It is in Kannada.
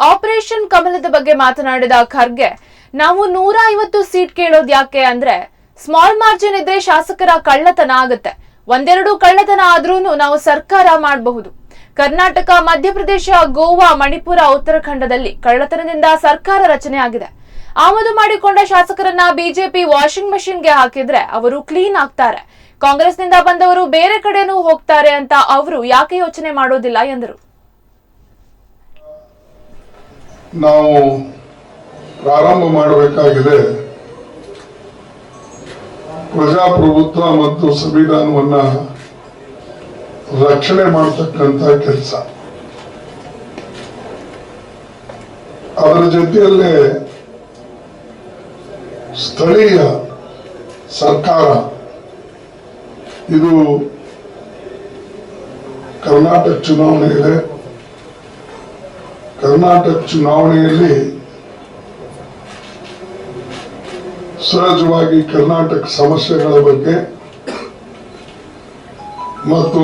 ಆಪರೇಷನ್ ಕಮಲದ ಬಗ್ಗೆ ಮಾತನಾಡಿದ ಖರ್ಗೆ, ನಾವು 150 ಸೀಟ್ ಕೇಳೋದು ಯಾಕೆ ಅಂದ್ರೆ ಸ್ಮಾಲ್ ಮಾರ್ಜಿನ್ ಇದ್ರೆ ಶಾಸಕರ ಕಳ್ಳತನ ಆಗುತ್ತೆ. ಒಂದೆರಡು ಕಳ್ಳತನ ಆದ್ರೂನು ನಾವು ಸರ್ಕಾರ ಮಾಡಬಹುದು. ಕರ್ನಾಟಕ, ಮಧ್ಯಪ್ರದೇಶ, ಗೋವಾ, ಮಣಿಪುರ, ಉತ್ತರಾಖಂಡದಲ್ಲಿ ಕಳ್ಳತನದಿಂದ ಸರ್ಕಾರ ರಚನೆ ಆಗಿದೆ. ಆಮದು ಮಾಡಿಕೊಂಡ ಶಾಸಕರನ್ನ ಬಿಜೆಪಿ ವಾಷಿಂಗ್ ಮಷಿನ್ಗೆ ಹಾಕಿದ್ರೆ ಅವರು ಕ್ಲೀನ್ ಆಗ್ತಾರೆ. ಕಾಂಗ್ರೆಸ್ನಿಂದ ಬಂದವರು ಬೇರೆ ಕಡೆನೂ ಹೋಗ್ತಾರೆ ಅಂತ ಅವರು ಯಾಕೆ ಯೋಚನೆ ಮಾಡೋದಿಲ್ಲ ಎಂದರು. ನಾವು ಪ್ರಾರಂಭ ಮಾಡಬೇಕಾಗಿದೆ ಪ್ರಜಾಪ್ರಭುತ್ವ ಮತ್ತು ಸಂವಿಧಾನವನ್ನ ರಕ್ಷಣೆ ಮಾಡತಕ್ಕಂತ ಕೆಲಸ. ಅದರ ಜೊತೆಯಲ್ಲೇ ಸ್ಥಳೀಯ ಸರ್ಕಾರ, ಇದು ಕರ್ನಾಟಕ ಚುನಾವಣೆ ಇದೆ. ಕರ್ನಾಟಕ ಚುನಾವಣೆಯಲ್ಲಿ ಸಹಜವಾಗಿ ಕರ್ನಾಟಕ ಸಮಸ್ಯೆಗಳ ಬಗ್ಗೆ ಮತ್ತು